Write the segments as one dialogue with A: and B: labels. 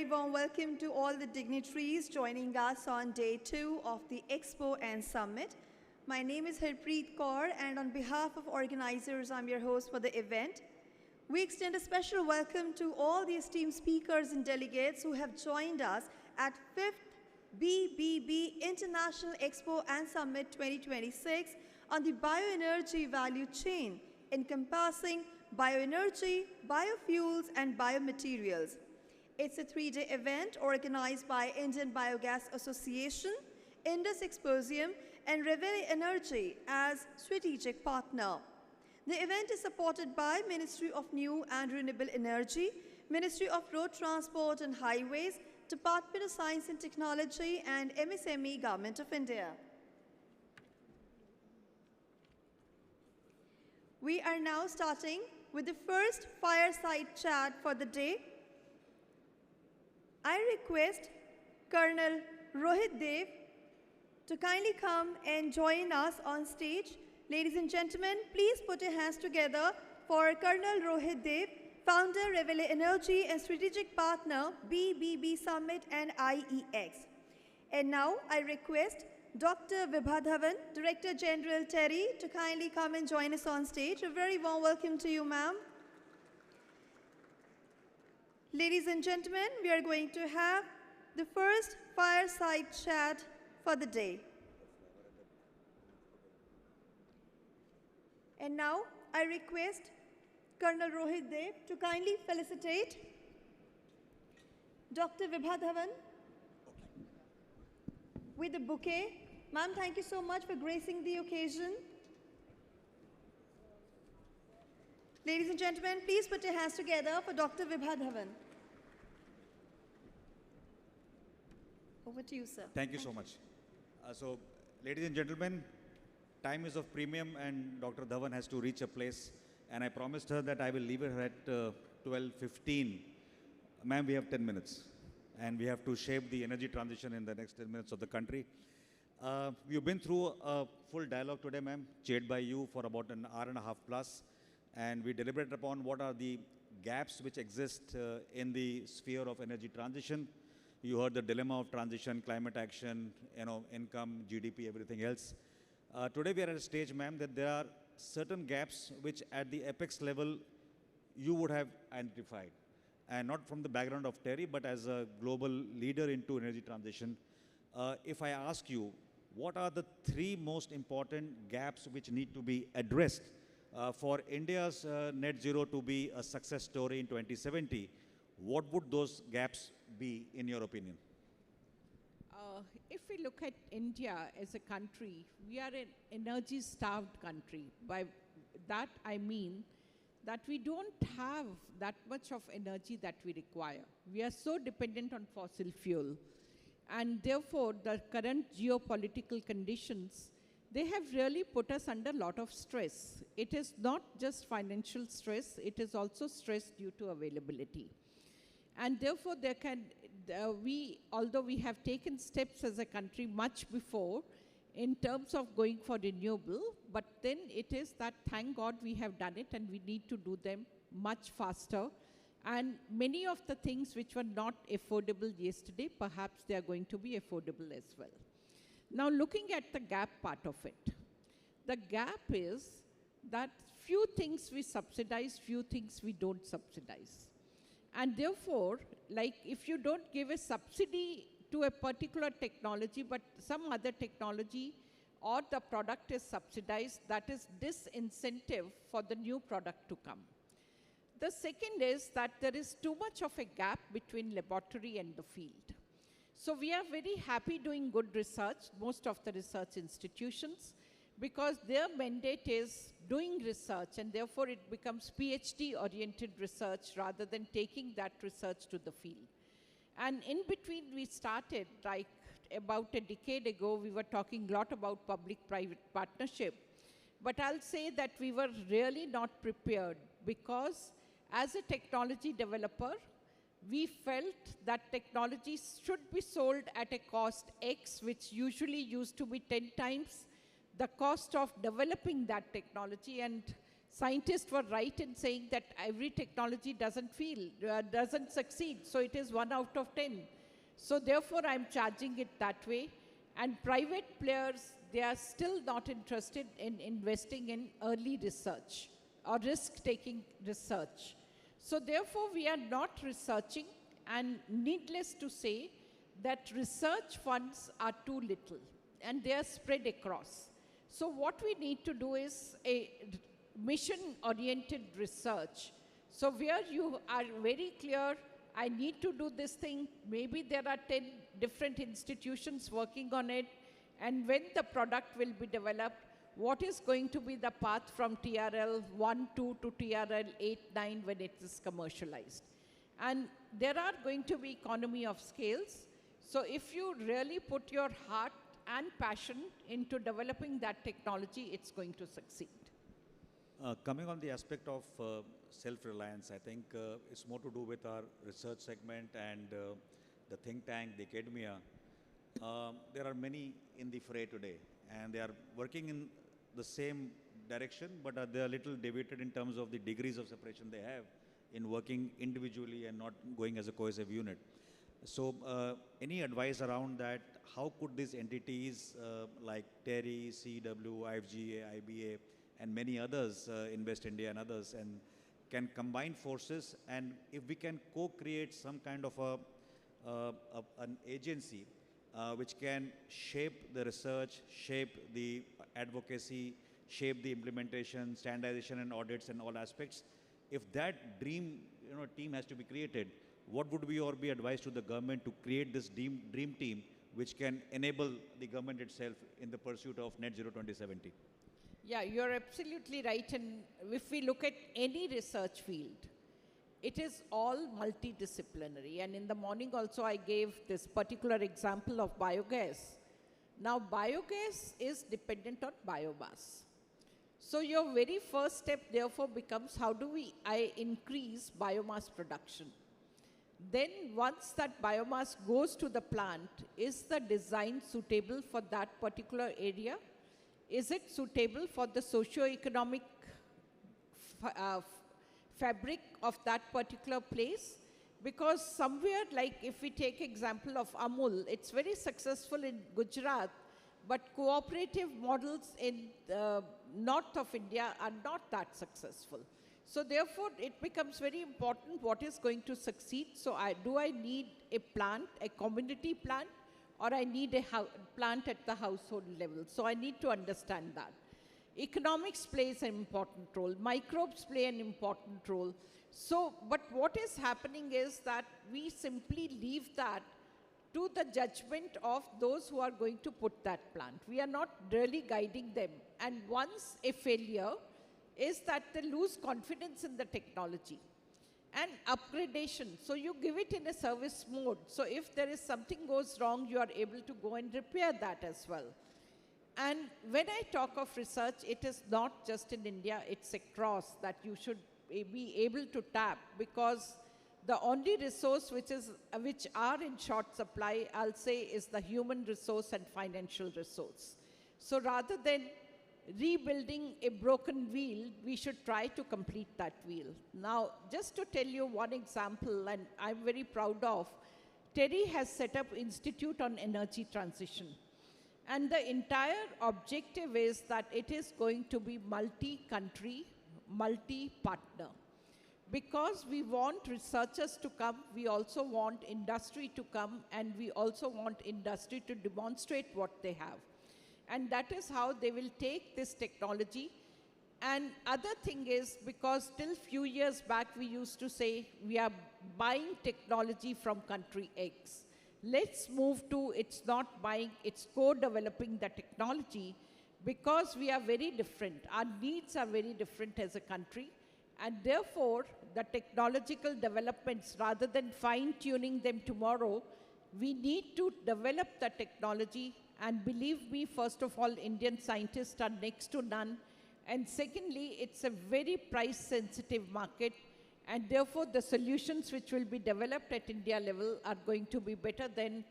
A: warm welcome to all the dignitaries joining us on day 2 of the Expo and Summit. My name is Harpreet Kaur, and on behalf of organizers, I'm your host for the event. We extend a special welcome to all the esteemed speakers and delegates who have joined us at 5th BBB International Expo and Summit 2026 on the bioenergy value chain, encompassing bioenergy, biofuels, and biomaterials. It's a 3-day event organized by Indian Biogas Association, Indus Exposium, and Revele Energy as strategic partner. The event is supported by Ministry of New and Renewable Energy, Ministry of Road Transport and Highways, Department of Science and Technology, and MSME Government of India. We are now starting with the first fireside chat for the day. I request Colonel Rohit Dev to kindly come and join us on stage. Ladies and gentlemen, please put your hands together for Colonel Rohit Dev, founder, Revele Energy, and strategic partner, BBB Summit and IEX. And now I request Dr. Vibha Dhawan, Director General TERI, to kindly come and join us on stage. A very warm welcome to you, ma'am. Ladies and gentlemen, we are going to have the first fireside chat for the day. And now I request Colonel Rohit Dev to kindly felicitate Dr. Vibha Dhawan with a bouquet. Ma'am, thank you so much for gracing the occasion. Ladies and gentlemen, please put your hands together for Dr. Vibha Dhawan. Over to you, sir.
B: Thank you so much. So, ladies and gentlemen, time is of premium and Dr. Dhawan has to reach a place. And I promised her that I will leave her at 12:15. Ma'am, we have 10 minutes. And we have to shape the energy transition in the next 10 minutes of the country. We've been through a full dialogue today, ma'am, chaired by you for about an hour and a half plus. And we deliberated upon what are the gaps which exist in the sphere of energy transition. You heard the dilemma of transition, climate action, income, GDP, everything else. Today we are at a stage, ma'am, that there are certain gaps which at the apex level you would have identified. And not from the background of TERI, but as a global leader into energy transition. If I ask you, what are the 3 most important gaps which need to be addressed for India's net zero to be a success story in 2070, what would those gaps be, in your opinion?
C: If we look at India as a country, we are an energy-starved country. By that I mean that we don't have that much of energy that we require. We are so dependent on fossil fuel. And therefore, the current geopolitical conditions, they have really put us under a lot of stress. It is not just financial stress, it is also stress due to availability. And therefore, although we have taken steps as a country much before in terms of going for renewable, but then it is that, thank God, we have done it and we need to do them much faster. And many of the things which were not affordable yesterday, perhaps they are going to be affordable as well. Now, looking at the gap part of it, the gap is that few things we subsidize, few things we don't subsidize. And therefore, like if you don't give a subsidy to a particular technology, but some other technology or the product is subsidized, that is disincentive for the new product to come. The second is that there is too much of a gap between laboratory and the field. So we are very happy doing good research, most of the research institutions, because their mandate is doing research, and therefore it becomes PhD-oriented research rather than taking that research to the field. And in between, we started, like about a decade ago, we were talking a lot about public-private partnership. But I'll say that we were really not prepared because as a technology developer, we felt that technologies should be sold at a cost X, which usually used to be 10 times the cost of developing that technology. And Scientists were right in saying that every technology doesn't succeed, so it is 1 out of 10. So therefore, I'm charging it that way. And private players, they are still not interested in investing in early research or risk-taking research. So therefore, we are not researching, and needless to say that research funds are too little and they are spread across. So what we need to do is a mission-oriented research. So where you are very clear, I need to do this thing, maybe there are 10 different institutions working on it, and when the product will be developed, what is going to be the path from TRL 1, 2 to TRL 8, 9 when it is commercialized. And there are going to be economy of scales. So if you really put your heart and passion into developing that technology, it's going to succeed.
B: Coming on the aspect of self-reliance, I think it's more to do with our research segment and the think tank, the academia. There are many in the fray today, and they are working in the same direction, but they are a little deviated in terms of the degrees of separation they have in working individually and not going as a cohesive unit. So any advice around that? How could these entities like TERI, CW, IFGA, IBA, and many others, Invest India and others, and can combine forces, and if we can co-create some kind of an agency which can shape the research, shape the advocacy, shape the implementation, standardization and audits and all aspects. If that dream team has to be created, what would be your advice to the government to create this dream team which can enable the government itself in the pursuit of net zero 2070?
C: Yeah, you're absolutely right. And if we look at any research field, it is all multidisciplinary. And in the morning also I gave this particular example of biogas. Now biogas is dependent on biomass. So your very first step therefore becomes, how do I increase biomass production? Then once that biomass goes to the plant, is the design suitable for that particular area? Is it suitable for the socio-economic fabric of that particular place? Because somewhere, like if we take example of Amul, it's very successful in Gujarat, but cooperative models in the north of India are not that successful. So therefore, it becomes very important what is going to succeed. So do I need a plant, a community plant, or I need a plant at the household level? So I need to understand that. Economics plays an important role. Microbes play an important role. So, but what is happening is that we simply leave that to the judgment of those who are going to put that plant. We are not really guiding them. And once a failure is that they lose confidence in the technology. And upgradation, so you give it in a service mode. So if there is something goes wrong, you are able to go and repair that as well. And when I talk of research, it is not just in India, it's across that you should be able to tap, because the only resource which are in short supply, I'll say, is the human resource and financial resource. So rather than rebuilding a broken wheel, we should try to complete that wheel. Now, just to tell you one example, and I'm very proud of, TERI has set up Institute on Energy Transition. And the entire objective is that it is going to be multi-country, multi-partner. Because we want researchers to come, we also want industry to come, and we also want industry to demonstrate what they have. And that is how they will take this technology. And other thing is, because till few years back we used to say we are buying technology from country X. Let's move to it's not buying, it's co-developing the technology, because we are very different. Our needs are very different as a country. And therefore, the technological developments, rather than fine-tuning them tomorrow, we need to develop the technology. And believe me, first of all, Indian scientists are next to none. And secondly, it's a very price-sensitive market. And therefore, the solutions which will be developed at India level are going to be better than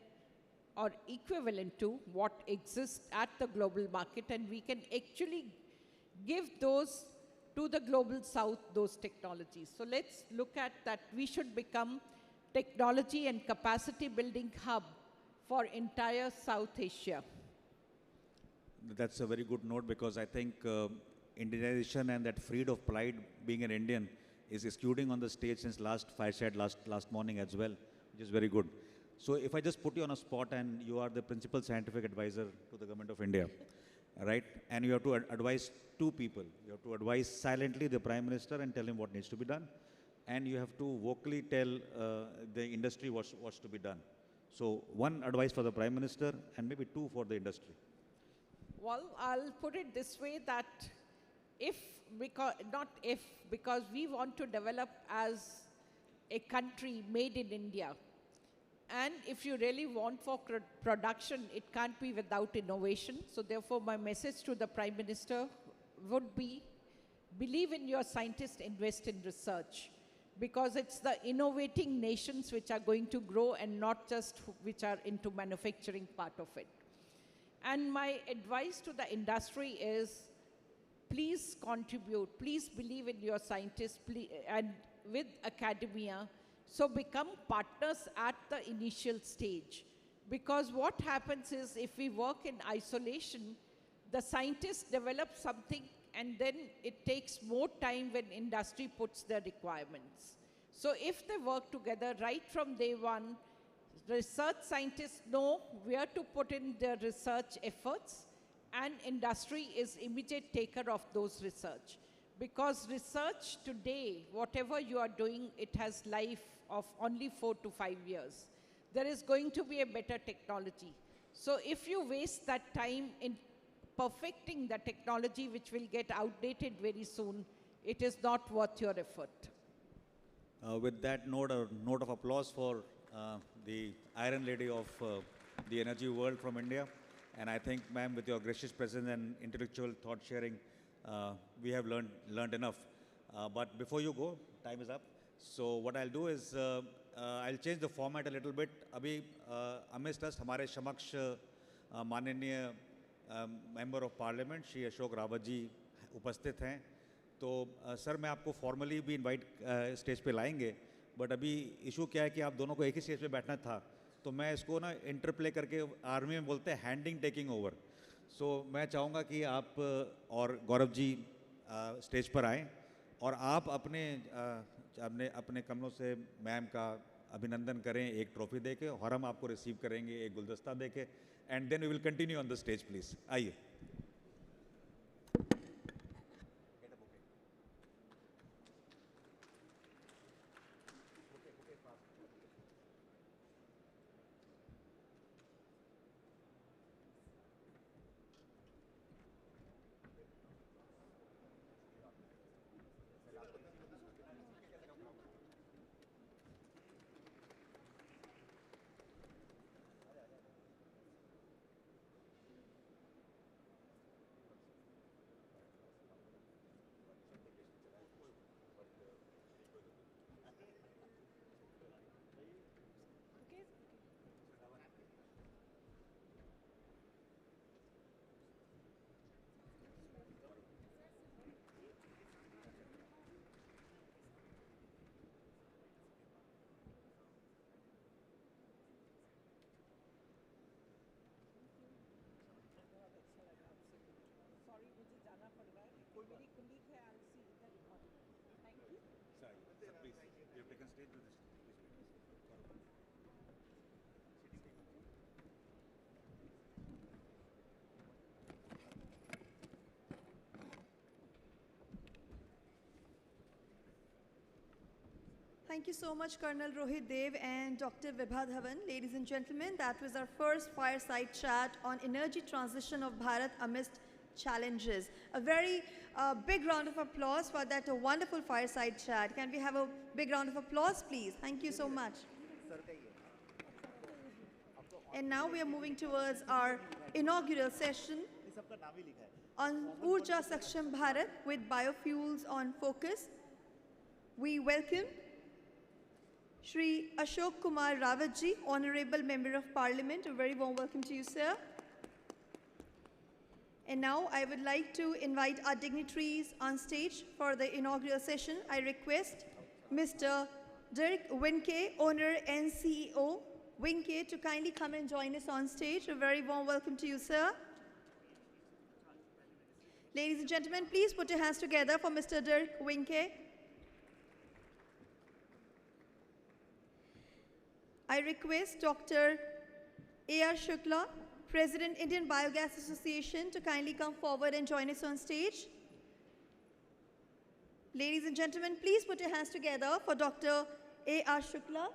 C: or equivalent to what exists at the global market. And we can actually give those to the global south those technologies. So let's look at that. We should become technology and capacity building hub for entire South Asia.
B: That's a very good note, because I think Indianization and that freed of pride being an Indian is exuding on the stage since last Fireside, last morning as well, which is very good. So if I just put you on a spot, and you are the principal scientific advisor to the government of India, right? And you have to advise two people. You have to advise silently the Prime Minister and tell him what needs to be done. And you have to vocally tell the industry what's to be done. So one advice for the Prime Minister and maybe two for the industry.
C: Well, I'll put it this way, that because we want to develop as a country made in India. And if you really want for production, it can't be without innovation. So therefore, my message to the Prime Minister would be, believe in your scientists, invest in research. Because it's the innovating nations which are going to grow, and not just which are into manufacturing part of it. And my advice to the industry is, please contribute, please believe in your scientists, and with academia. So become partners at the initial stage. Because what happens is, if we work in isolation, the scientists develop something, and then it takes more time when industry puts their requirements. So if they work together right from day one, research scientists know where to put in their research efforts, and industry is immediate taker of those research. Because research today, whatever you are doing, it has life of only 4 to 5 years. There is going to be a better technology. So if you waste that time in perfecting the technology, which will get outdated very soon, it is not worth your effort.
B: With that note, a note of applause for the Iron Lady of the energy world from India. And I think, ma'am, with your gracious presence and intellectual thought sharing, we have learned enough. But before you go, time is up. So what I'll do is, I'll change the format a little bit. Abhi, amidst us, हमारे समक्ष माननीय member of parliament Shri Ashok Rawat ji उपस्थित हैं. तो sir, मैं आपको formally भी invite stage पे लाएंगे, बट अभी इशू क्या है कि आप दोनों को एक ही स्टेज पे बैठना था, तो मैं इसको ना इंटरप्ले करके, आर्मी में बोलते हैं हैंडिंग टेकिंग ओवर. सो मैं चाहूँगा कि आप और गौरव जी स्टेज पर आएँ, और आप अपने कमरों से मैम का अभिनंदन करें एक ट्रॉफी देके, और हम आपको रिसीव करेंगे एक गुलदस्ता देके, and then we will continue on the stage please. आइए.
A: Thank you so much, Colonel Rohit Dev and Dr. Vibha Dhawan. Ladies and gentlemen, that was our first fireside chat on energy transition of Bharat amidst challenges. A very big round of applause for that wonderful fireside chat. Can we have a big round of applause, please? Thank you so much. And now we are moving towards our inaugural session on Urja Saksham Bharat with biofuels on focus. We welcome Shri Ashok Kumar Rawat ji, Honorable Member of Parliament. A very warm welcome to you, sir. And now I would like to invite our dignitaries on stage for the inaugural session. I request Mr. Dirk Winke, owner and CEO, Winke, to kindly come and join us on stage. A very warm welcome to you, sir. Ladies and gentlemen, please put your hands together for Mr. Dirk Winke. I request Dr. A.R. Shukla, President, Indian Biogas Association, to kindly come forward and join us on stage. Ladies and gentlemen, please put your hands together for Dr. A.R. Shukla.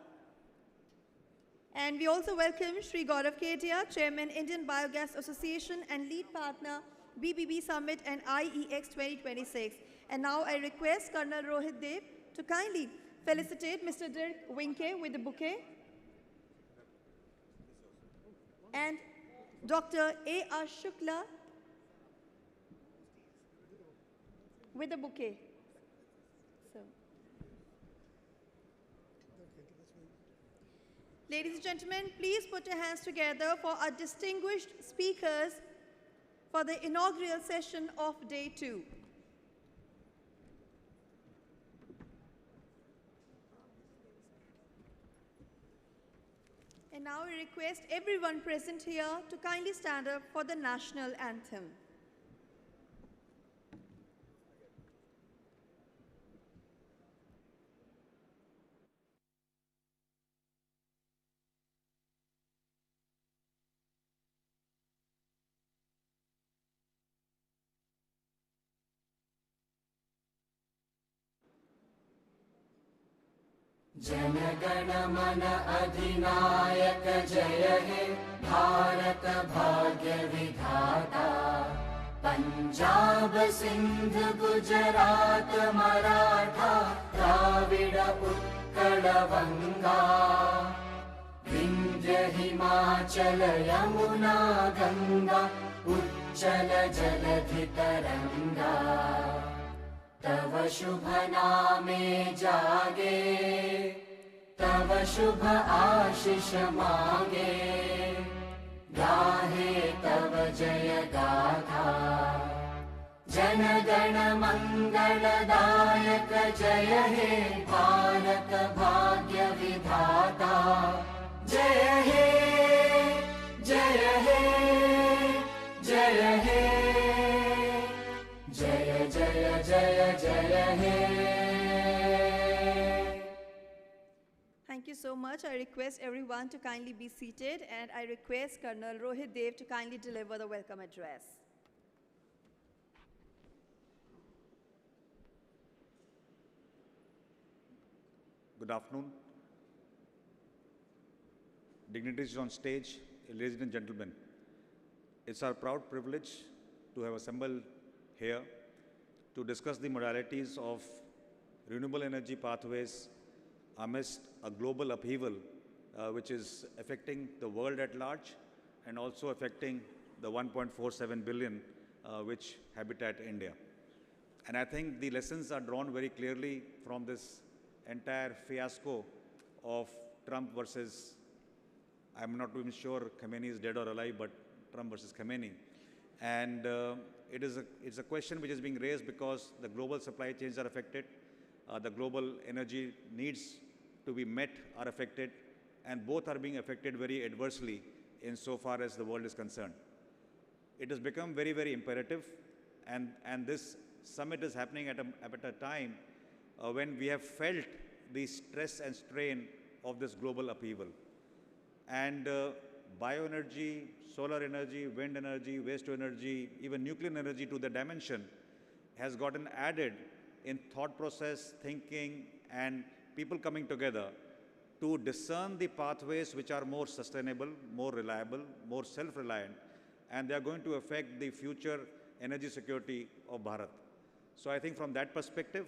A: And we also welcome Shri Gaurav Kedia, Chairman, Indian Biogas Association and lead partner, BBB Summit and IEX 2026. And now I request Colonel Rohit Dev to kindly felicitate Mr. Dirk Winke with the bouquet. And Dr. A.R. Shukla with a bouquet. So, ladies and gentlemen, please put your hands together for our distinguished speakers for the inaugural session of Day 2. And now I request everyone present here to kindly stand up for the national anthem.
D: Jana Gana मन अधिनायक जय हे भारत भाग्य विधाता पंजाब सिंध गुजरात मराठा द्राविड उत्कल गंगा विंध्य हिमाचल यमुना गंगा उच्चल जलधि तरंगा तव शुभ नामे जागे तव शुभ आशीष मांगे गाहे तव जय गाथा जन गण मंगलदायक जय हे भारत भाग्य विधाता जय हे जय हे जय हे जय जय जय जय हे.
A: Thank you so much. I request everyone to kindly be seated, and I request Colonel Rohit Dev to kindly deliver the welcome address.
B: Good afternoon. Dignitaries on stage, ladies and gentlemen. It's our proud privilege to have assembled here to discuss the modalities of renewable energy pathways amidst a global upheaval which is affecting the world at large and also affecting the 1.47 billion which habitat India. And I think the lessons are drawn very clearly from this entire fiasco of Trump versus, I'm not even sure Khamenei is dead or alive, but Trump versus Khamenei. And it's a question which is being raised because the global supply chains are affected, the global energy needs to be met are affected, and both are being affected very adversely insofar as the world is concerned. It has become very, very imperative, and this summit is happening at a time when we have felt the stress and strain of this global upheaval. And bioenergy, solar energy, wind energy, waste to energy, even nuclear energy to the dimension has gotten added in thought process, thinking, and people coming together to discern the pathways which are more sustainable, more reliable, more self-reliant, and they are going to affect the future energy security of Bharat. So I think from that perspective,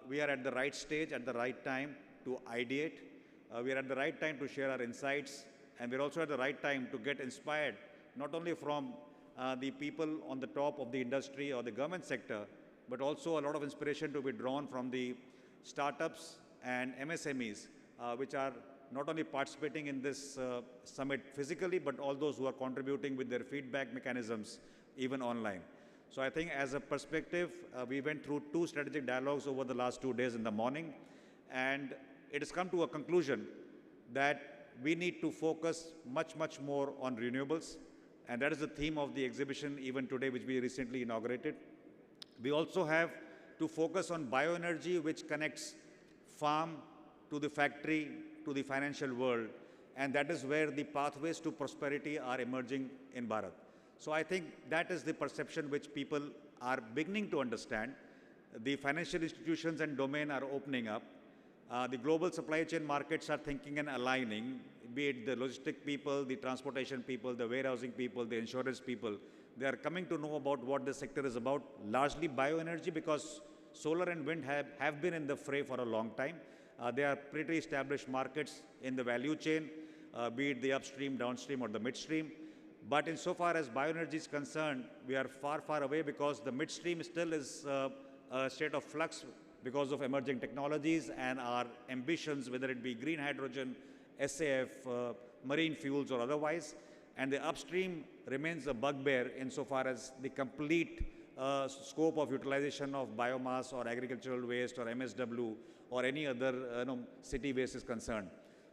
B: we are at the right stage, at the right time to ideate. We are at the right time to share our insights, and we're also at the right time to get inspired, not only from the people on the top of the industry or the government sector, but also a lot of inspiration to be drawn from the startups and MSMEs, which are not only participating in this summit physically, but all those who are contributing with their feedback mechanisms even online. So I think as a perspective, we went through 2 strategic dialogues over the last 2 days in the morning, and it has come to a conclusion that we need to focus much, much more on renewables, and that is the theme of the exhibition even today, which we recently inaugurated. We also have to focus on bioenergy, which connects farm to the factory to the financial world, and that is where the pathways to prosperity are emerging in Bharat. So I think that is the perception which people are beginning to understand. The financial institutions and domain are opening up. The global supply chain markets are thinking and aligning, be it the logistic people, the transportation people, the warehousing people, the insurance people. They are coming to know about what this sector is about, largely bioenergy, because solar and wind have been in the fray for a long time. They are pretty established markets in the value chain, be it the upstream, downstream, or the midstream. But insofar as bioenergy is concerned, we are far, far away, because the midstream still is a state of flux because of emerging technologies and our ambitions, whether it be green hydrogen, SAF, marine fuels, or otherwise. And the upstream remains a bugbear insofar as the complete scope of utilization of biomass or agricultural waste or MSW or any other city waste is concerned.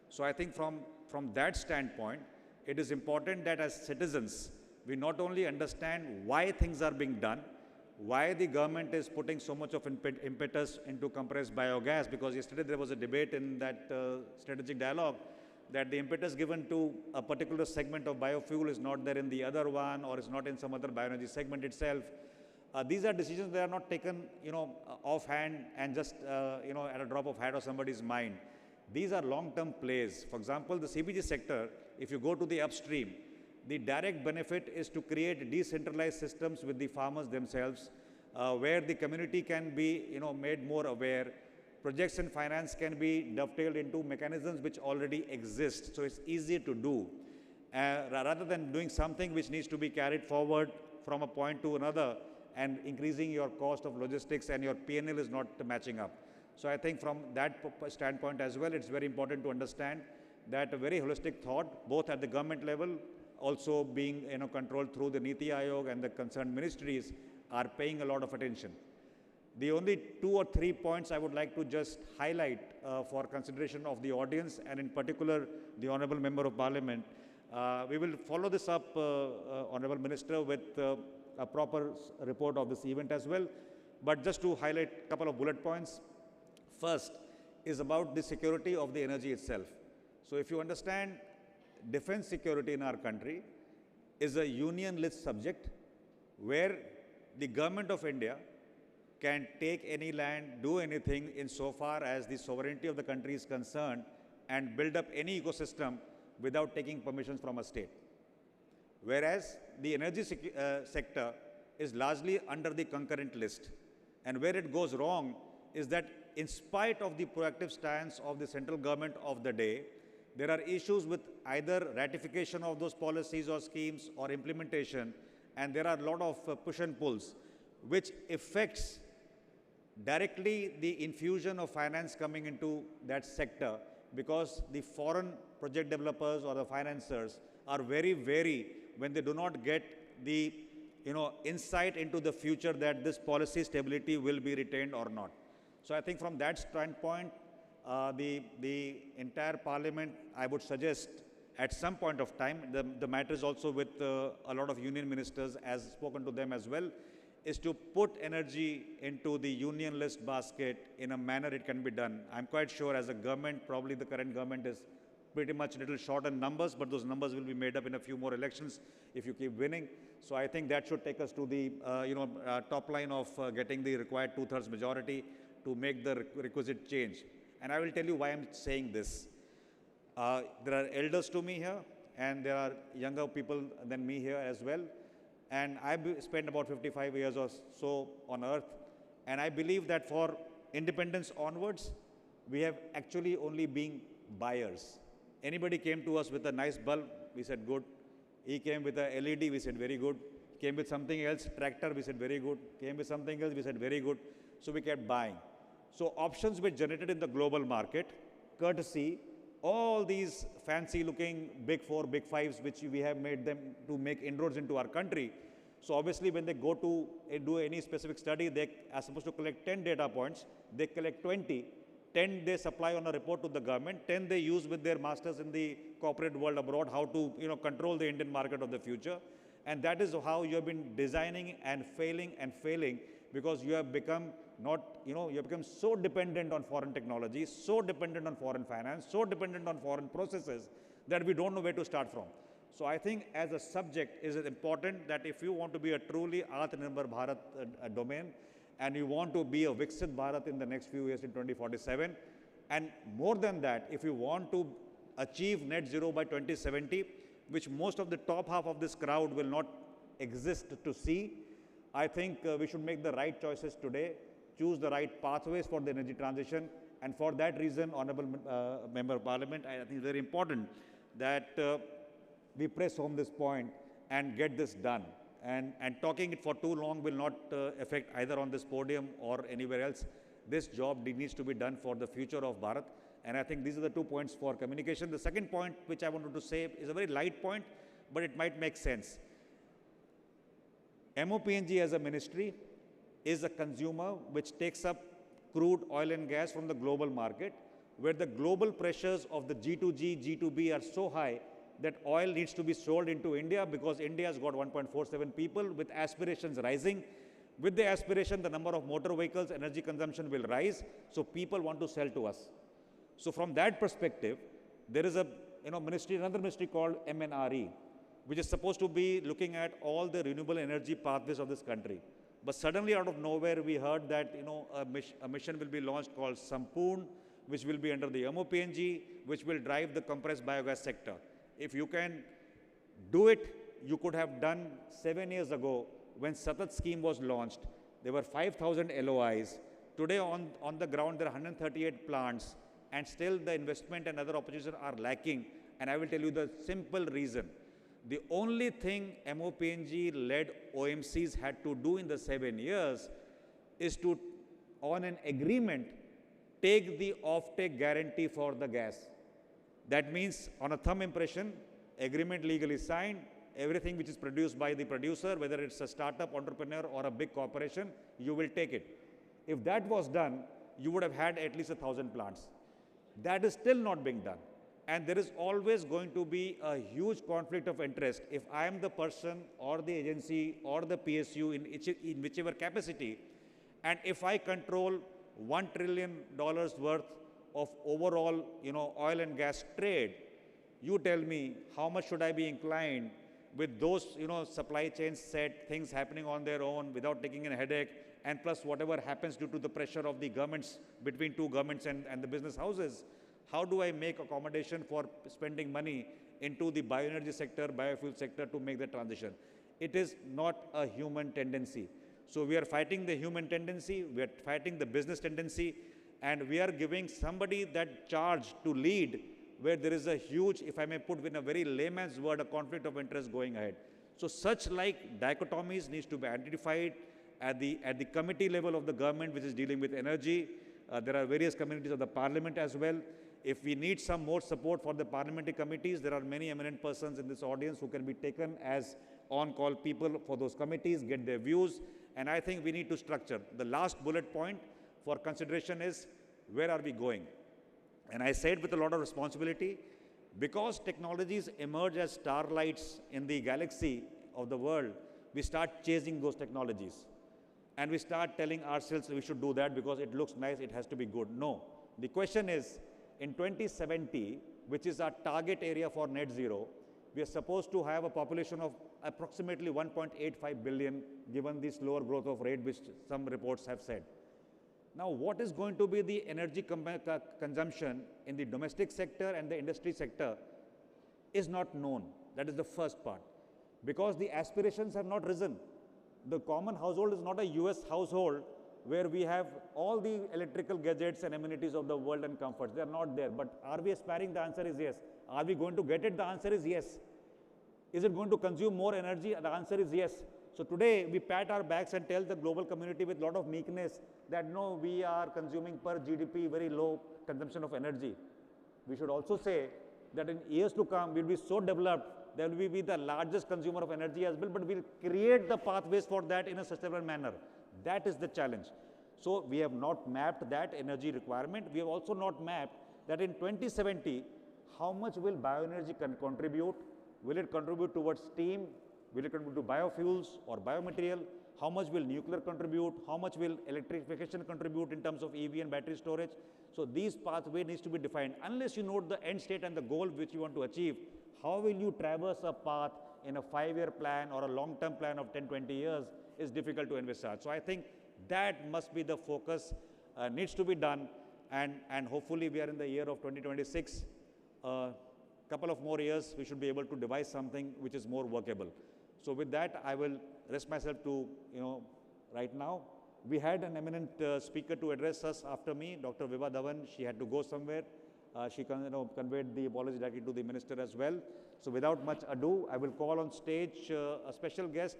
B: So I think from that standpoint, it is important that as citizens, we not only understand why things are being done, why the government is putting so much of impetus into compressed biogas, because yesterday there was a debate in that strategic dialogue that the impetus given to a particular segment of biofuel is not there in the other one, or is not in some other bioenergy segment itself. These are decisions that are not taken, offhand and just, at a drop of hat or somebody's mind. These are long-term plays. For example, the CBG sector, if you go to the upstream, the direct benefit is to create decentralized systems with the farmers themselves, where the community can be, made more aware. Projects and finance can be dovetailed into mechanisms which already exist, so it's easier to do, rather than doing something which needs to be carried forward from a point to another and increasing your cost of logistics, and your P&L is not matching up. So I think from that standpoint as well, it's very important to understand that a very holistic thought, both at the government level, also being controlled through the Niti Aayog and the concerned ministries, are paying a lot of attention. The only 2 or 3 points I would like to just highlight for consideration of the audience, and in particular the Honourable Member of Parliament. We will follow this up, Honourable Minister, with a proper report of this event as well. But just to highlight a couple of bullet points. First is about the security of the energy itself. So if you understand, defense security in our country is a union list subject, where the government of India can take any land, do anything insofar as the sovereignty of the country is concerned, and build up any ecosystem without taking permissions from a state. Whereas the energy sector is largely under the concurrent list. And where it goes wrong is that, in spite of the proactive stance of the central government of the day, there are issues with either ratification of those policies or schemes or implementation, and there are a lot of push and pulls, which affects directly the infusion of finance coming into that sector, because the foreign project developers or the financiers are very wary when they do not get the insight into the future that this policy stability will be retained or not. So I think from that standpoint, the entire Parliament, I would suggest, at some point of time, the matter is also with a lot of union ministers, as spoken to them as well, is to put energy into the union list basket in a manner it can be done. I'm quite sure as a government, probably the current government is pretty much a little short on numbers, but those numbers will be made up in a few more elections if you keep winning. So I think that should take us to the top line of getting the required 2/3 majority to make the requisite change. And I will tell you why I'm saying this. There are elders to me here, and there are younger people than me here as well. And I've spent about 55 years or so on earth, and I believe that for independence onwards, we have actually only been buyers. Anybody came to us with a nice bulb, we said good. He came with a LED, we said very good. Came with something else, tractor, we said very good. Came with something else, we said very good. So we kept buying. So options were generated in the global market, courtesy all these fancy looking big 4, big 5s, which we have made them to make inroads into our country. So obviously when they go to do any specific study, they are supposed to collect 10 data points, they collect 20, 10 they supply on a report to the government, 10 they use with their masters in the corporate world abroad, how to control the Indian market of the future. And that is how you have been designing and failing because you have become you have become so dependent on foreign technology, so dependent on foreign finance, so dependent on foreign processes that we don't know where to start from. So I think as a subject, is it important that if you want to be a truly Atmanirbhar Bharat domain, and you want to be a Viksit Bharat in the next few years in 2047, and more than that, if you want to achieve net zero by 2070, which most of the top half of this crowd will not exist to see, I think we should make the right choices today, choose the right pathways for the energy transition, and for that reason, Honorable Member of Parliament, I think it's very important that we press home this point and get this done. And talking it for too long will not affect either on this podium or anywhere else. This job needs to be done for the future of Bharat. And I think these are the 2 points for communication. The second point which I wanted to say is a very light point, but it might make sense. MOPNG as a ministry is a consumer which takes up crude oil and gas from the global market, where the global pressures of the G2G, G2B are so high that oil needs to be sold into India because India has got 1.47 people with aspirations rising. With the aspiration, the number of motor vehicles, energy consumption will rise, so people want to sell to us. So from that perspective, there is a ministry, another ministry called MNRE, which is supposed to be looking at all the renewable energy pathways of this country. But suddenly out of nowhere, we heard that a mission will be launched called Sampoorn, which will be under the MOPNG, which will drive the compressed biogas sector. If you can do it, you could have done 7 years ago when Satat scheme was launched. There were 5,000 LOIs. Today on the ground, there are 138 plants, and still the investment and other opportunities are lacking. And I will tell you the simple reason. The only thing MOPNG-led OMCs had to do in the 7 years is to, on an agreement, take the offtake guarantee for the gas. That means, on a thumb impression, agreement legally signed, everything which is produced by the producer, whether it's a startup entrepreneur or a big corporation, you will take it. If that was done, you would have had at least 1,000 plants. That is still not being done. And there is always going to be a huge conflict of interest if I am the person or the agency or the PSU in whichever capacity, and if I control $1 trillion worth of overall, oil and gas trade, you tell me how much should I be inclined with those, supply chains set, things happening on their own without taking a headache, and plus whatever happens due to the pressure of the governments, between two governments and the business houses. How do I make accommodation for spending money into the bioenergy sector, biofuel sector to make the transition? It is not a human tendency. So we are fighting the human tendency, we are fighting the business tendency, and we are giving somebody that charge to lead where there is a huge, if I may put in a very layman's word, a conflict of interest going ahead. So such like dichotomies needs to be identified at the committee level of the government which is dealing with energy. There are various committees of the parliament as well. If we need some more support for the parliamentary committees, there are many eminent persons in this audience who can be taken as on-call people for those committees, get their views, and I think we need to structure. The last bullet point for consideration is, where are we going? And I said with a lot of responsibility, because technologies emerge as starlights in the galaxy of the world, we start chasing those technologies. And we start telling ourselves we should do that because it looks nice, it has to be good. No. The question is, in 2070, which is our target area for net zero, we are supposed to have a population of approximately 1.85 billion, given the slower growth of rate, which some reports have said. Now, what is going to be the energy consumption in the domestic sector and the industry sector is not known. That is the first part. Because the aspirations have not risen. The common household is not a US household where we have all the electrical gadgets and amenities of the world and comforts. They are not there. But are we aspiring? The answer is yes. Are we going to get it? The answer is yes. Is it going to consume more energy? The answer is yes. So today, we pat our backs and tell the global community with a lot of meekness that no, we are consuming per GDP very low consumption of energy. We should also say that in years to come, we'll be so developed that we will be the largest consumer of energy as well, but we'll create the pathways for that in a sustainable manner. That is the challenge. So we have not mapped that energy requirement. We have also not mapped that in 2070, how much will bioenergy contribute? Will it contribute towards steam? Will it contribute to biofuels or biomaterial? How much will nuclear contribute? How much will electrification contribute in terms of EV and battery storage? So these pathways needs to be defined. Unless you know the end state and the goal which you want to achieve, how will you traverse a path in a 5-year plan or a long-term plan of 10, 20 years is difficult to envisage. So I think that must be the focus, needs to be done, and hopefully we are in the year of 2026. Couple of more years, we should be able to devise something which is more workable. So with that, I will rest myself to, right now. We had an eminent speaker to address us after me, Dr. Vibha Dhawan. She had to go somewhere. She conveyed the apology directly to the minister as well. So without much ado, I will call on stage a special guest,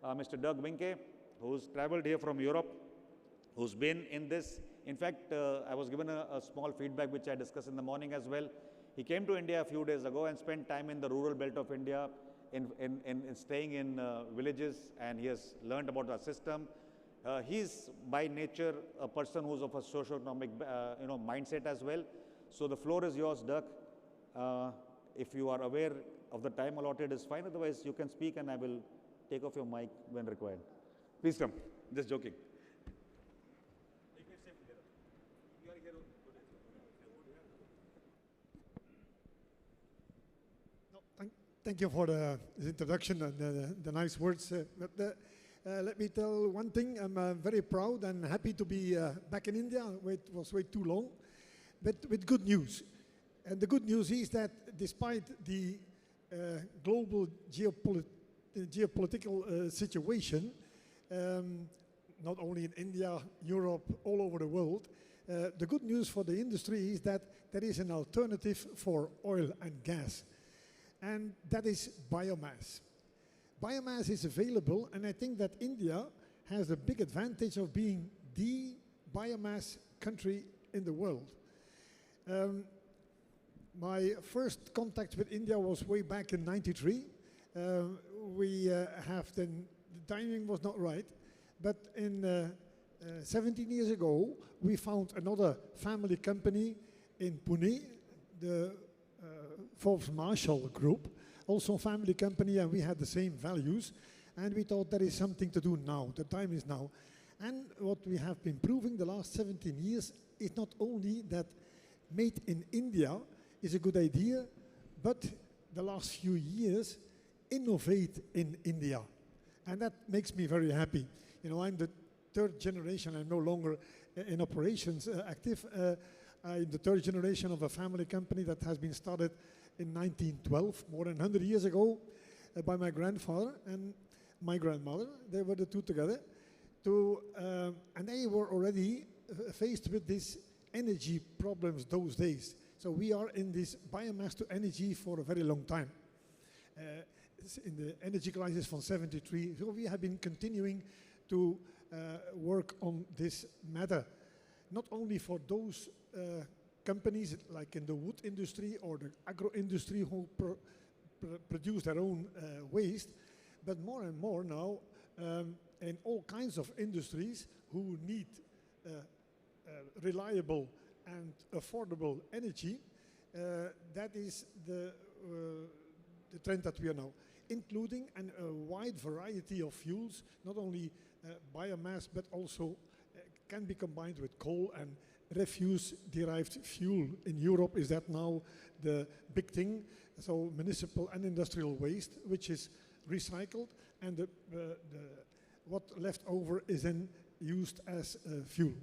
B: Mr. Dirk Winke, who's traveled here from Europe, who's been in this. In fact, I was given a small feedback which I discussed in the morning as well. He came to India a few days ago and spent time in the rural belt of India, in staying in villages, and he has learned about our system. He's by nature a person who's of a socio-economic mindset as well. So the floor is yours, Dirk. If you are aware of the time allotted is fine, otherwise you can speak and I will take off your mic when required. Please come, just joking.
E: Thank you for the introduction and the nice words. Let me tell one thing. I'm very proud and happy to be back in India. It was way too long, but with good news. And the good news is that despite the global geopolitical situation, not only in India, Europe, all over the world, the good news for the industry is that there is an alternative for oil and gas. And that is biomass. Biomass is available, and I think that India has a big advantage of being the biomass country in the world. My first contact with India was way back in '93. The timing was not right, but in 17 years ago, we found another family company in Pune, the Forbes Marshall Group, also a family company, and we had the same values, and we thought there is something to do now. The time is now. And what we have been proving the last 17 years is not only that made in India is a good idea, but the last few years, innovate in India. And that makes me very happy. I'm the third generation. I'm no longer in operations active. I'm the third generation of a family company that has been started in 1912, more than 100 years ago, by my grandfather and my grandmother. They were the two together. And they were already faced with these energy problems those days. So we are in this biomass to energy for a very long time. In the energy crisis from '73, so we have been continuing to work on this matter, not only for those companies like in the wood industry or the agro industry who produce their own waste, but more and more now in all kinds of industries who need reliable and affordable energy. That is the trend that we are now, including a wide variety of fuels, not only biomass, but also can be combined with coal and refuse-derived fuel. In Europe, is that now the big thing? So municipal and industrial waste, which is recycled, and what left over is then used as fuel.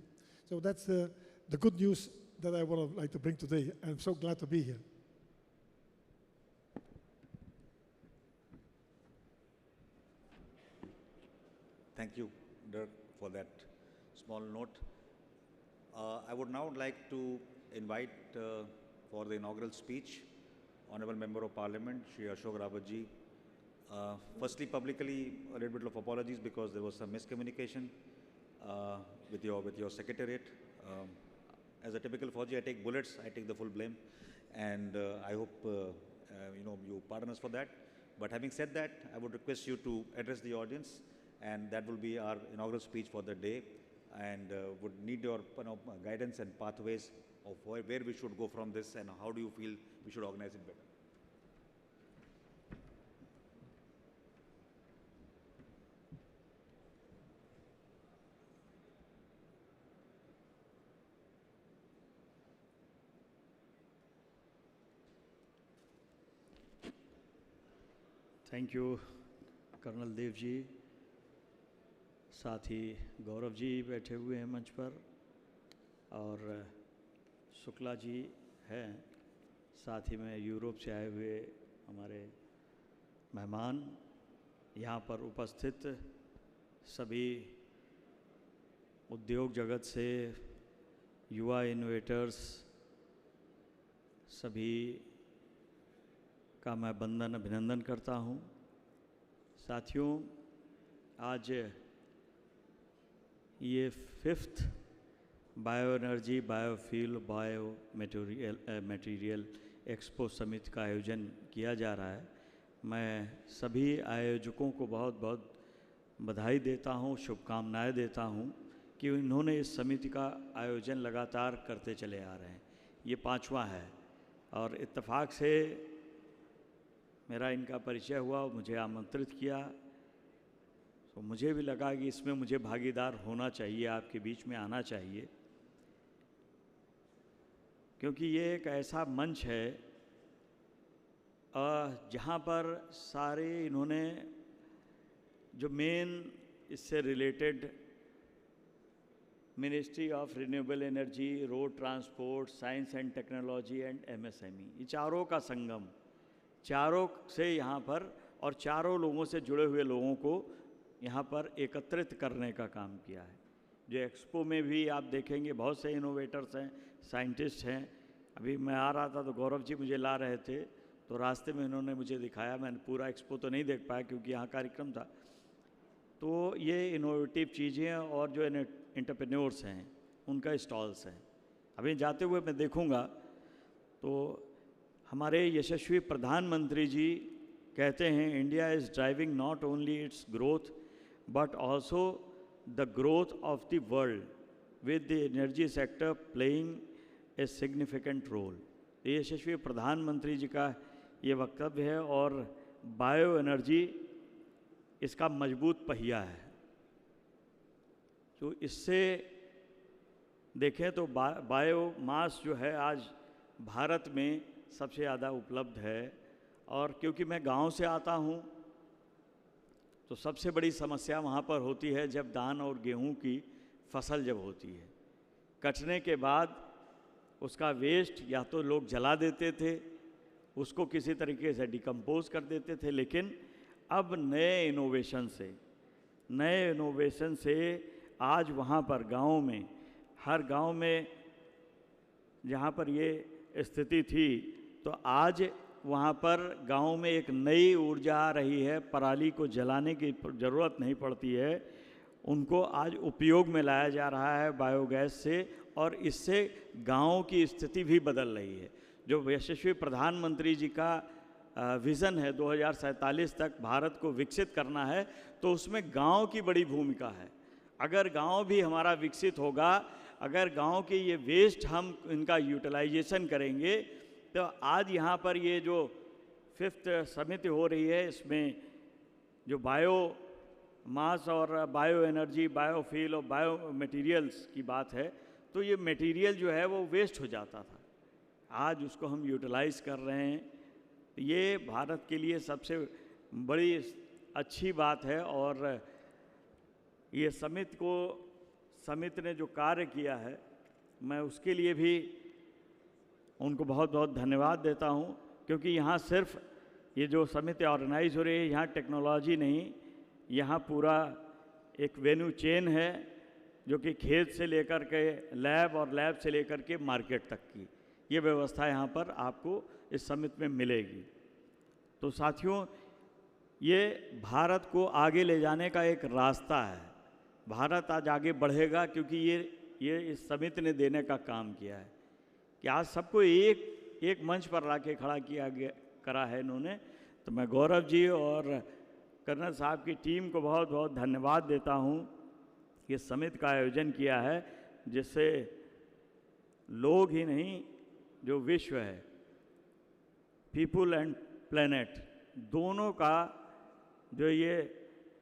E: So that's the good news that I would like to bring today. I'm so glad to be here.
B: Thank you, Dirk, for that small note. I would now like to invite for the inaugural speech, Honorable Member of Parliament, Shri Ashok Rawatji. Firstly, publicly, a little bit of apologies because there was some miscommunication with your secretariat. As a typical Fauji, I take bullets, I take the full blame. and I hope you pardon us for that. But having said that, I would request you to address the audience, and that will be our inaugural speech for the day, and would need your guidance and pathways of where we should go from this, and how do you feel we should organize it better.
F: Thank you colonel Dev ji, साथ ही गौरव जी बैठे हुए हैं मंच पर, और शुक्ला जी हैं, साथ ही में यूरोप से आए हुए हमारे मेहमान, यहाँ पर उपस्थित सभी उद्योग जगत से युवा इनोवेटर्स, सभी का मैं वंदन अभिनंदन करता हूँ। साथियों, आज ये 5th bio energy, biofuel, bio material expo summit का आयोजन किया जा रहा है। मैं सभी आयोजकों को बहुत बहुत बधाई देता हूँ, शुभकामनाएं देता हूँ कि इन्होंने इस समिति का आयोजन लगातार करते चले आ रहे हैं। ये 5वां है, और इत्तेफाक से मेरा इनका परिचय हुआ, मुझे आमंत्रित किया, तो मुझे भी लगा कि इसमें मुझे भागीदार होना चाहिए, आपके बीच में आना चाहिए, क्योंकि ये एक ऐसा मंच है जहाँ पर सारे इन्होंने जो मेन इससे related ministry of renewable energy, road transport, science and technology and MSME, ये चारों का संगम, चारों से यहाँ पर, और चारों लोगों से जुड़े हुए लोगों को यहाँ पर एकत्रित करने का काम किया है। जो एक्सपो में भी आप देखेंगे बहुत से इनोवेटर्स हैं, साइंटिस्ट हैं। अभी मैं आ रहा था तो गौरव जी मुझे ला रहे थे, तो रास्ते में इन्होंने मुझे दिखाया, मैंने पूरा एक्सपो तो नहीं देख पाया क्योंकि यहाँ कार्यक्रम था। तो ये इनोवेटिव चीज़ें और जो एंटरप्रेन्योर्स हैं उनका स्टॉल्स हैं। अभी जाते हुए मैं देखूँगा तो हमारे यशस्वी प्रधानमंत्री जी कहते हैं, India is driving not only its growth but also the growth of the world with the energy sector playing a significant role. ये यशस्वी प्रधानमंत्री जी का ये वक्तव्य है, और बायो एनर्जी इसका मजबूत पहिया है। तो इससे देखें तो बायोमास जो है आज भारत में सबसे ज़्यादा उपलब्ध है, और क्योंकि मैं गांव से आता हूं तो सबसे बड़ी समस्या वहां पर होती है जब धान और गेहूं की फसल जब होती है, कटने के बाद उसका वेस्ट या तो लोग जला देते थे, उसको किसी तरीके से डिकम्पोज कर देते थे, लेकिन अब नए इनोवेशन से आज वहाँ पर गाँव में, हर गाँव में जहाँ पर ये स्थिति थी, तो आज वहाँ पर गांव में एक नई ऊर्जा आ रही है, पराली को जलाने की ज़रूरत नहीं पड़ती है, उनको आज उपयोग में लाया जा रहा है बायोगैस से, और इससे गांव की स्थिति भी बदल रही है। जो यशस्वी प्रधानमंत्री जी का विज़न है 2047 तक भारत को विकसित करना है, तो उसमें गांव की बड़ी भूमिका है। अगर गांव भी हमारा विकसित होगा, अगर गांव के ये वेस्ट हम इनका यूटिलाइजेशन करेंगे, तो आज यहाँ पर ये जो 5th समिति हो रही है, इसमें जो बायो मास और बायो एनर्जी, बायोफ्यूल और बायो मटेरियल्स की बात है, तो ये मटेरियल जो है वो वेस्ट हो जाता था, आज उसको हम यूटिलाइज कर रहे हैं। ये भारत के लिए सबसे बड़ी अच्छी बात है, और ये समिति ने जो कार्य किया है, मैं उसके लिए भी उनको बहुत बहुत धन्यवाद देता हूँ, क्योंकि यहाँ सिर्फ ये जो समिति ऑर्गेनाइज हो रही है, यहाँ टेक्नोलॉजी नहीं, यहाँ पूरा एक वेन्यू चेन है, जो कि खेत से लेकर के लैब और लैब से लेकर के मार्केट तक की ये व्यवस्था यहाँ पर आपको इस समिट में मिलेगी। तो साथियों, ये भारत को आगे ले जाने का एक रास्ता है। भारत आज आगे बढ़ेगा क्योंकि ये इस समिति ने देने का काम किया है कि आज सबको एक एक मंच पर ला के खड़ा किया गया करा है इन्होंने। तो मैं गौरव जी और कर्नल साहब की टीम को बहुत बहुत धन्यवाद देता हूँ कि समिट का आयोजन किया है, जिससे लोग ही नहीं, जो विश्व है, पीपुल एंड प्लेनेट, दोनों का जो ये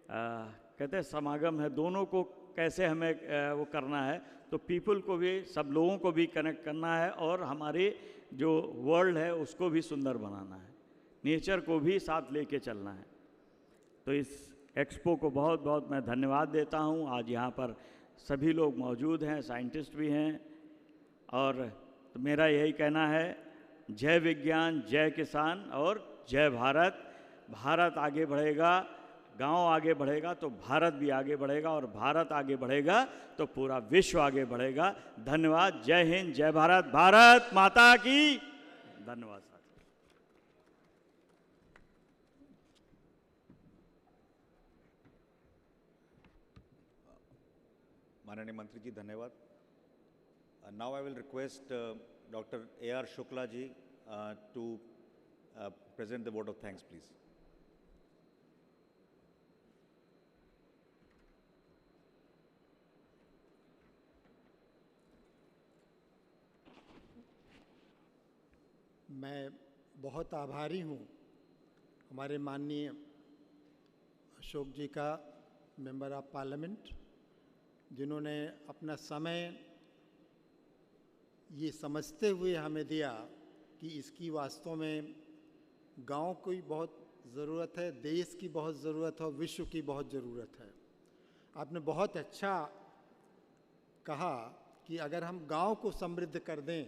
F: कहते हैं समागम है, दोनों को कैसे हमें वो करना है। तो पीपल को भी, सब लोगों को भी कनेक्ट करना है और हमारे जो वर्ल्ड है उसको भी सुंदर बनाना है, नेचर को भी साथ लेके चलना है। तो इस एक्सपो को बहुत बहुत मैं धन्यवाद देता हूँ। आज यहाँ पर सभी लोग मौजूद हैं, साइंटिस्ट भी हैं, और तो मेरा यही कहना है, जय विज्ञान, जय किसान और जय भारत। भारत आगे बढ़ेगा, गांव आगे बढ़ेगा तो भारत भी आगे बढ़ेगा, और भारत आगे बढ़ेगा तो पूरा विश्व आगे बढ़ेगा। धन्यवाद। जय हिंद, जय भारत, भारत माता की। धन्यवाद।
B: माननीय मंत्री जी, धन्यवाद। Now I will request doctor A.R. Shukla ji to present the vote of thanks, please.
G: मैं बहुत आभारी हूँ हमारे माननीय अशोक जी का, मेंबर ऑफ पार्लियामेंट, जिन्होंने अपना समय ये समझते हुए हमें दिया कि इसकी वास्तव में गांव की बहुत ज़रूरत है, देश की बहुत ज़रूरत है और विश्व की बहुत ज़रूरत है। आपने बहुत अच्छा कहा कि अगर हम गांव को समृद्ध कर दें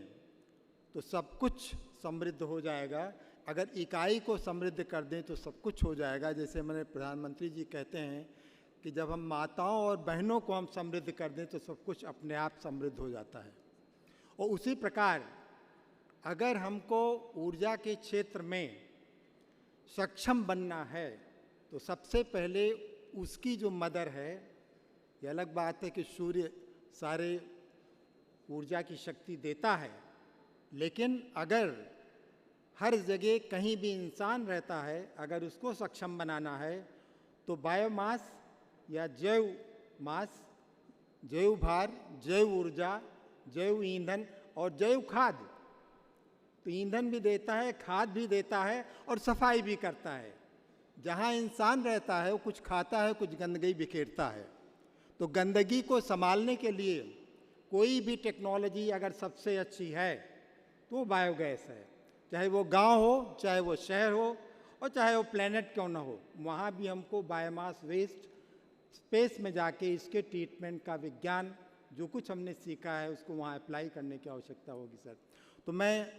G: तो सब कुछ समृद्ध हो जाएगा, अगर इकाई को समृद्ध कर दें तो सब कुछ हो जाएगा। जैसे हमारे प्रधानमंत्री जी कहते हैं कि जब हम माताओं और बहनों को हम समृद्ध कर दें तो सब कुछ अपने आप समृद्ध हो जाता है। और उसी प्रकार अगर हमको ऊर्जा के क्षेत्र में सक्षम बनना है तो सबसे पहले उसकी जो मदर है, ये अलग बात है कि सूर्य सारे ऊर्जा की शक्ति देता है, लेकिन अगर हर जगह कहीं भी इंसान रहता है, अगर उसको सक्षम बनाना है तो बायोमास या जैव मास, जैव भार, जैव ऊर्जा, जैव ईंधन और जैव खाद, तो ईंधन भी देता है, खाद भी देता है और सफाई भी करता है। जहाँ इंसान रहता है वो कुछ खाता है, कुछ गंदगी बिखेरता है। तो गंदगी को संभालने के लिए कोई भी टेक्नोलॉजी अगर सबसे अच्छी है तो वो बायोगैस है। चाहे वो गांव हो, चाहे वो शहर हो और चाहे वो प्लेनेट क्यों ना हो, वहाँ भी हमको बायोमास वेस्ट स्पेस में जाके इसके ट्रीटमेंट का विज्ञान जो कुछ हमने सीखा है उसको वहाँ अप्लाई करने की आवश्यकता होगी सर। तो मैं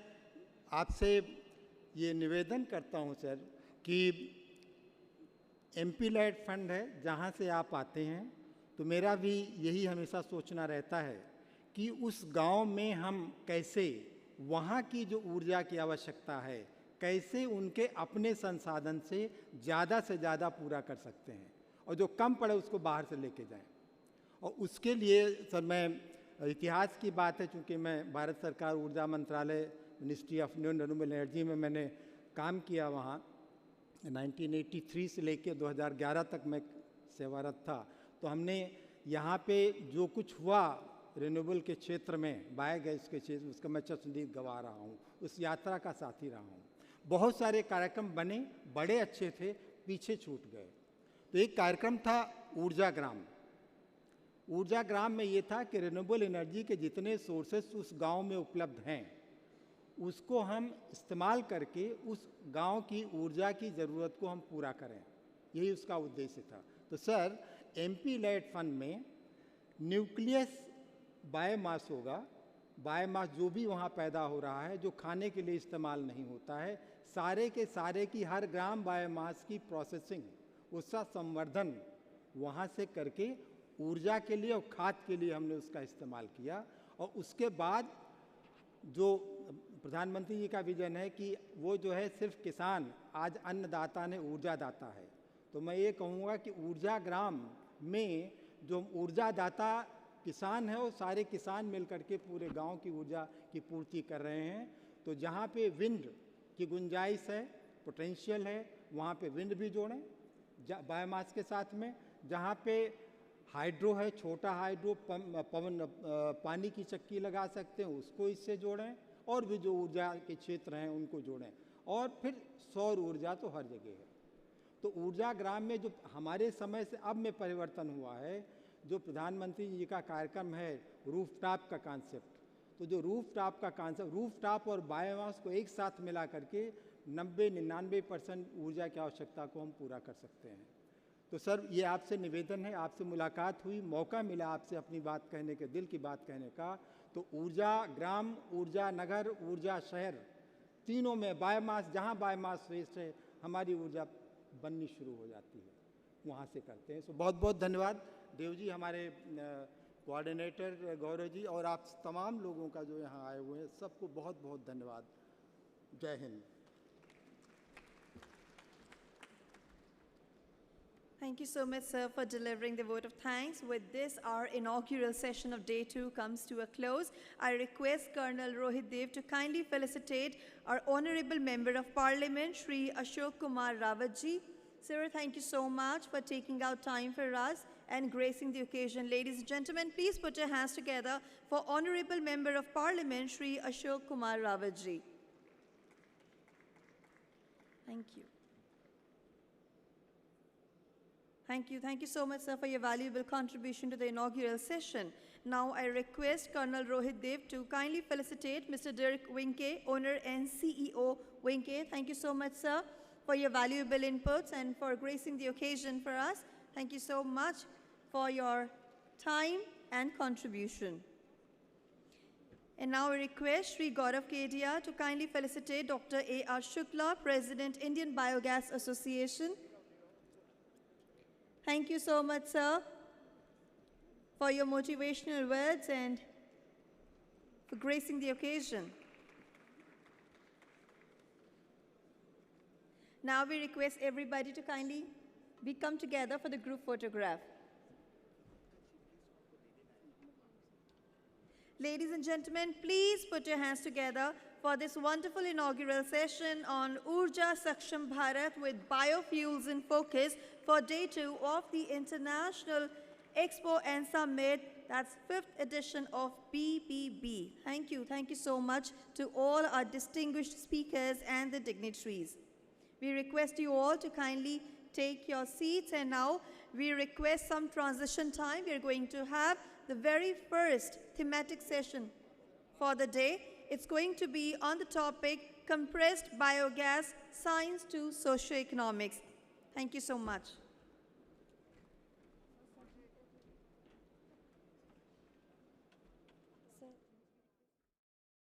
G: आपसे ये निवेदन करता हूँ सर कि MP लैड फंड है जहाँ से आप आते हैं, तो मेरा भी यही हमेशा सोचना रहता है कि उस गांव में हम कैसे वहाँ की जो ऊर्जा की आवश्यकता है, कैसे उनके अपने संसाधन से ज़्यादा पूरा कर सकते हैं और जो कम पड़े उसको बाहर से लेके जाएं। और उसके लिए सर मैं, इतिहास की बात है, चूँकि मैं भारत सरकार ऊर्जा मंत्रालय, ministry of new renewable energy में मैंने काम किया। वहाँ 1983 से लेकर 2011 तक मैं सेवारत था। तो हमने यहाँ पे जो कुछ हुआ रिन्यूएबल के क्षेत्र में, बायोगैस के क्षेत्र, उसका मैं चश्मदीद गवा रहा हूँ, उस यात्रा का साथी रहा हूँ। बहुत सारे कार्यक्रम बने, बड़े अच्छे थे, पीछे छूट गए। तो एक कार्यक्रम था ऊर्जा ग्राम। ऊर्जा ग्राम में ये था कि रिन्यूएबल एनर्जी के जितने सोर्सेस उस गांव में उपलब्ध हैं उसको हम इस्तेमाल करके उस गांव की ऊर्जा की ज़रूरत को हम पूरा करें, यही उसका उद्देश्य था। तो सर MP लैड फंड में न्यूक्लियस बायोमास होगा, बायोमास जो भी वहाँ पैदा हो रहा है जो खाने के लिए इस्तेमाल नहीं होता है, सारे के सारे की हर ग्राम बायोमास की प्रोसेसिंग, उसका संवर्धन वहाँ से करके ऊर्जा के लिए और खाद के लिए हमने उसका इस्तेमाल किया। और उसके बाद जो प्रधानमंत्री जी का विजन है कि वो जो है सिर्फ किसान, आज अन्नदाता ने ऊर्जा दाता है। तो मैं ये कहूँगा कि ऊर्जा ग्राम में जो ऊर्जा दाता किसान है वो सारे किसान मिल करके पूरे गांव की ऊर्जा की पूर्ति कर रहे हैं। तो जहाँ पे विंड की गुंजाइश है, पोटेंशियल है, वहाँ पे विंड भी जोड़ें बायोमास के साथ में। जहाँ पे हाइड्रो है, छोटा हाइड्रो पवन पानी की चक्की लगा सकते हैं, उसको इससे जोड़ें, और भी जो ऊर्जा के क्षेत्र हैं उनको जोड़ें। और फिर सौर ऊर्जा तो हर जगह है। तो ऊर्जा ग्राम में जो हमारे समय से अब में परिवर्तन हुआ है, जो प्रधानमंत्री जी का कार्यक्रम है रूफटॉप का कॉन्सेप्ट, तो जो रूफटॉप का कॉन्सेप्ट, रूफटॉप और बायोमास को एक साथ मिला करके 90-99% ऊर्जा की आवश्यकता को हम पूरा कर सकते हैं। तो सर ये आपसे निवेदन है, आपसे मुलाकात हुई, मौका मिला आपसे अपनी बात कहने के, दिल की बात कहने का। तो ऊर्जा ग्राम, ऊर्जा नगर, ऊर्जा शहर, तीनों में बायोमास, जहाँ बायोमास वेस्ट है हमारी ऊर्जा बननी शुरू हो जाती है, वहाँ से करते हैं। सो बहुत बहुत धन्यवाद देव जी, हमारे कोऑर्डिनेटर गौरव जी, और आप तमाम लोगों का जो यहाँ आए हुए हैं सबको बहुत बहुत धन्यवाद। जय Hind.
A: Thank you so much, sir, for delivering the vote of thanks. With this, our inaugural session of Day 2 comes to a close. I request Colonel Rohit Dev to kindly felicitate our Honorable Member of Parliament, Shri Ashok Kumar Rawat ji. Sir, thank you so much for taking out time for us and gracing the occasion. Ladies and gentlemen, please put your hands together for Honorable Member of Parliament, Shri Ashok Kumar Rawat ji. Thank you. Thank you so much, sir, for your valuable contribution to the inaugural session. Now I request Colonel Rohit Dev to kindly felicitate Mr. Dirk Winke, owner and CEO Winke. Thank you so much, sir, for your valuable inputs and for gracing the occasion for us. Thank you so much for your time and contribution. And now I request Sri Gaurav Kedia to kindly felicitate Dr. A.R. Shukla, President, Indian Biogas Association. Thank you so much, sir, for your motivational words and for gracing the occasion. Now we request everybody to kindly come together for the group photograph. Ladies and gentlemen, please put your hands together for this wonderful inaugural session on Urja Saksham Bharat with biofuels in focus for Day 2 of the International Expo and Summit. That's 5th edition of BBB. Thank you so much to all our distinguished speakers and the dignitaries. We request you all to kindly take your seats, and now we request some transition time. We are going to have the very first thematic session for the day. It's going to be on the topic Compressed Biogas, Science to Socioeconomics. Thank you so much.